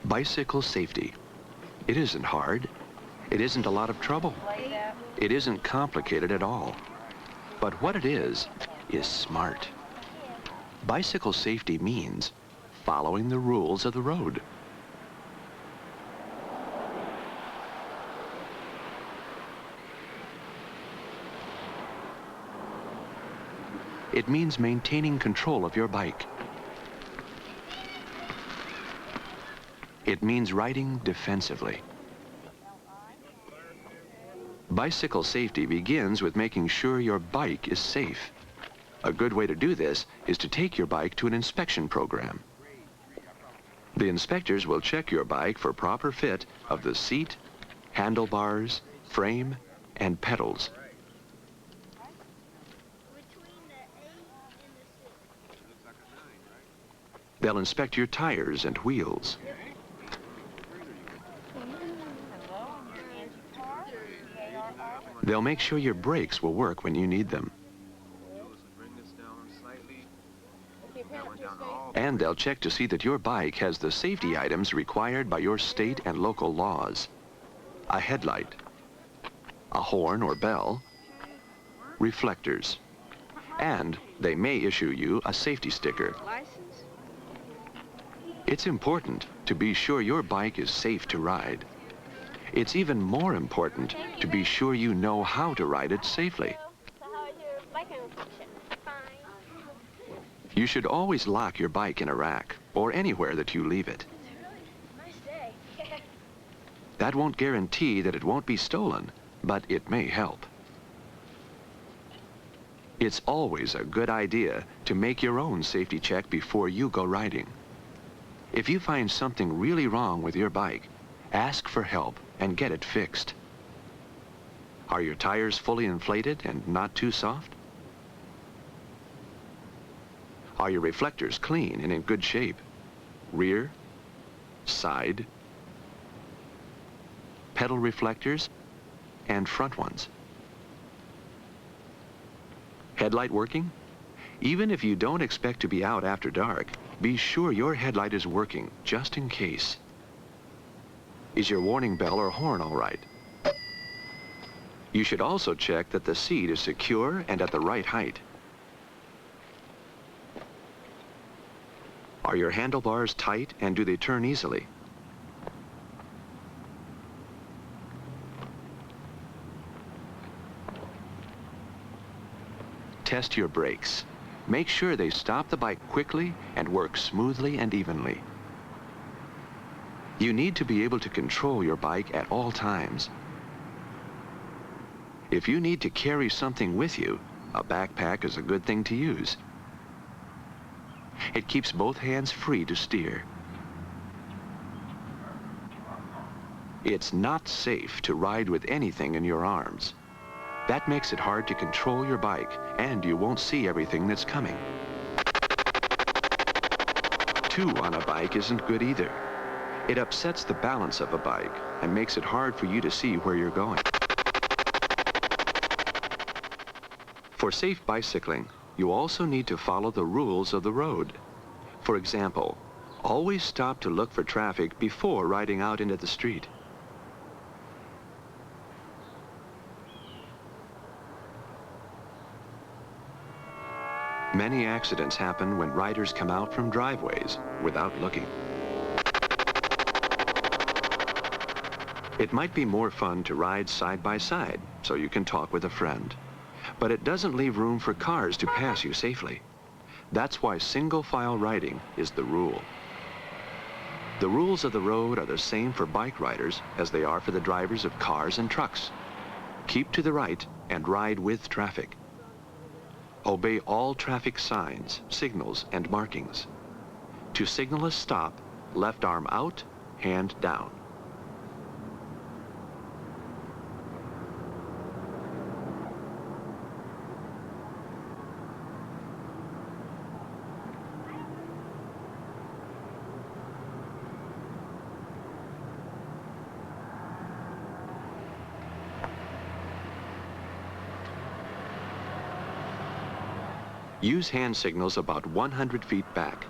Bicycle safety. It isn't hard. It isn't a lot of trouble. It isn't complicated at all. But what it is smart. Bicycle safety means following the rules of the road. It means maintaining control of your bike. It means riding defensively. Bicycle safety begins with making sure your bike is safe. A good way to do this is to take your bike to an inspection program. The inspectors will check your bike for proper fit of the seat, handlebars, frame, and pedals. They'll inspect your tires and wheels. They'll make sure your brakes will work when you need them. And they'll check to see that your bike has the safety items required by your state and local laws. A headlight, a horn or bell, reflectors, and they may issue you a safety sticker. It's important to be sure your bike is safe to ride. It's even more important to be sure you know how to ride it safely. You should always lock your bike in a rack or anywhere that you leave it. That won't guarantee that it won't be stolen, but it may help. It's always a good idea to make your own safety check before you go riding. If you find something really wrong with your bike, ask for help and get it fixed. Are your tires fully inflated and not too soft? Are your reflectors clean and in good shape? Rear, side, pedal reflectors, and front ones. Headlight working? Even if you don't expect to be out after dark, be sure your headlight is working, just in case. Is your warning bell or horn all right? You should also check that the seat is secure and at the right height. Are your handlebars tight and do they turn easily? Test your brakes. Make sure they stop the bike quickly and work smoothly and evenly. You need to be able to control your bike at all times. If you need to carry something with you, a backpack is a good thing to use. It keeps both hands free to steer. It's not safe to ride with anything in your arms. That makes it hard to control your bike, and you won't see everything that's coming. Two on a bike isn't good either. It upsets the balance of a bike and makes it hard for you to see where you're going. For safe bicycling, you also need to follow the rules of the road. For example, always stop to look for traffic before riding out into the street. Many accidents happen when riders come out from driveways without looking. It might be more fun to ride side by side so you can talk with a friend, but it doesn't leave room for cars to pass you safely. That's why single file riding is the rule. The rules of the road are the same for bike riders as they are for the drivers of cars and trucks. Keep to the right and ride with traffic. Obey all traffic signs, signals, and markings. To signal a stop, left arm out, hand down. Use hand signals about 100 feet back.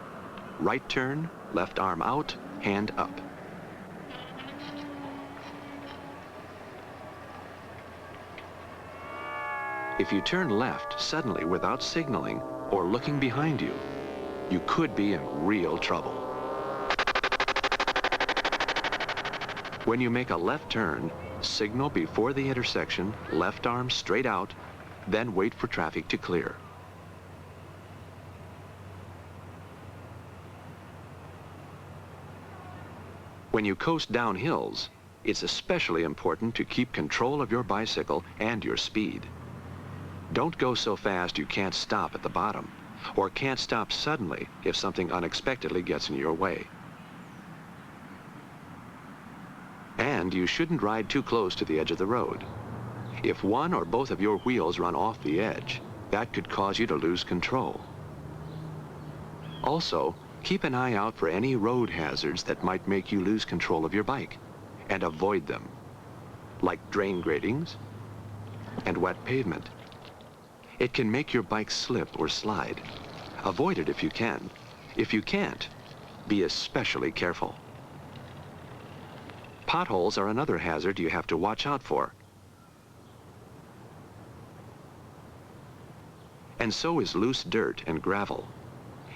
Right turn, left arm out, hand up. If you turn left suddenly without signaling or looking behind you, you could be in real trouble. When you make a left turn, signal before the intersection, left arm straight out, then wait for traffic to clear. When you coast down hills, it's especially important to keep control of your bicycle and your speed. Don't go so fast you can't stop at the bottom, or can't stop suddenly if something unexpectedly gets in your way. And you shouldn't ride too close to the edge of the road. If one or both of your wheels run off the edge, that could cause you to lose control. Also, keep an eye out for any road hazards that might make you lose control of your bike, and avoid them, like drain gratings and wet pavement. It can make your bike slip or slide. Avoid it if you can. If you can't, be especially careful. Potholes are another hazard you have to watch out for. And so is loose dirt and gravel.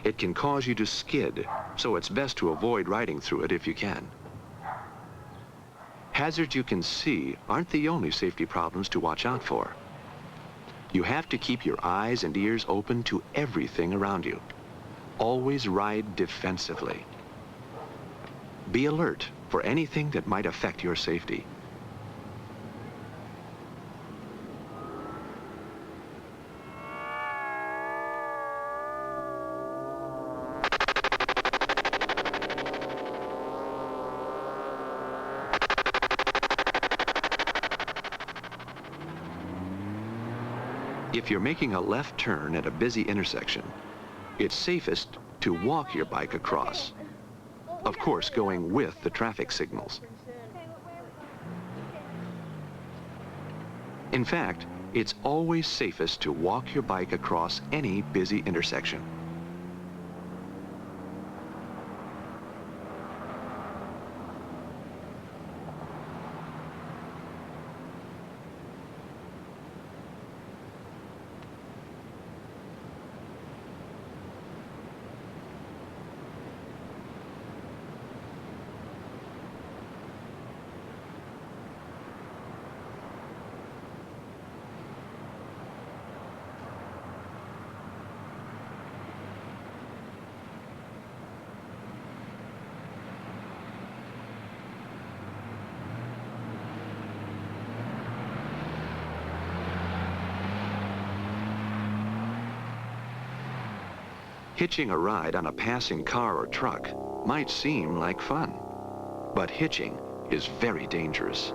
It can cause you to skid, so it's best to avoid riding through it if you can. Hazards you can see aren't the only safety problems to watch out for. You have to keep your eyes and ears open to everything around you. Always ride defensively. Be alert for anything that might affect your safety. If you're making a left turn at a busy intersection, it's safest to walk your bike across. Of course, going with the traffic signals. In fact, it's always safest to walk your bike across any busy intersection. Hitching a ride on a passing car or truck might seem like fun, but hitching is very dangerous.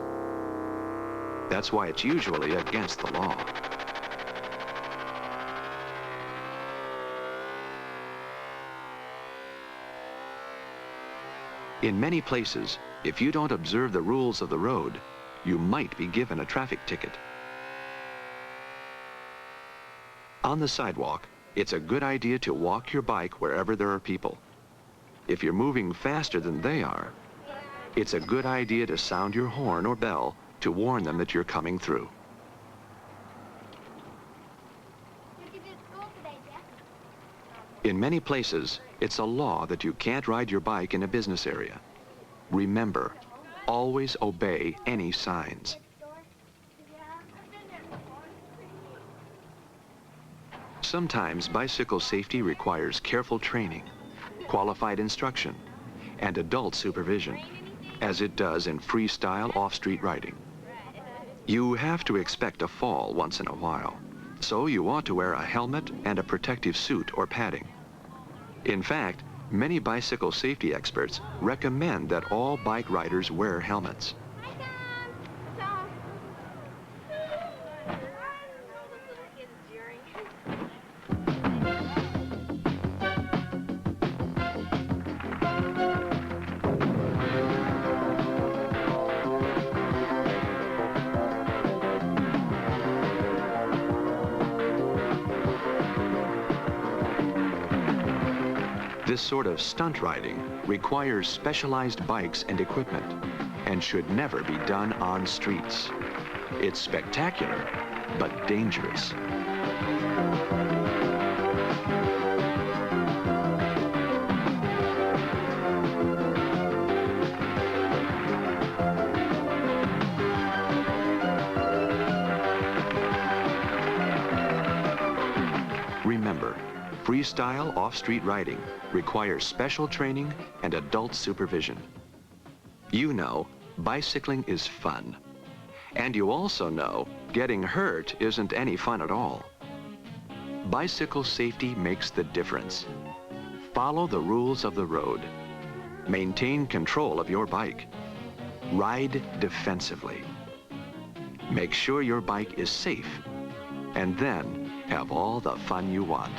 That's why it's usually against the law. In many places, if you don't observe the rules of the road, you might be given a traffic ticket. On the sidewalk, it's a good idea to walk your bike wherever there are people. If you're moving faster than they are, it's a good idea to sound your horn or bell to warn them that you're coming through. In many places, it's a law that you can't ride your bike in a business area. Remember, always obey any signs. Sometimes bicycle safety requires careful training, qualified instruction, and adult supervision, as it does in freestyle off-street riding. You have to expect a fall once in a while, so you ought to wear a helmet and a protective suit or padding. In fact, many bicycle safety experts recommend that all bike riders wear helmets. This sort of stunt riding requires specialized bikes and equipment and should never be done on streets. It's spectacular, but dangerous. Remember, freestyle off-street riding requires special training and adult supervision. You know, bicycling is fun. And you also know getting hurt isn't any fun at all. Bicycle safety makes the difference. Follow the rules of the road. Maintain control of your bike. Ride defensively. Make sure your bike is safe. And then have all the fun you want.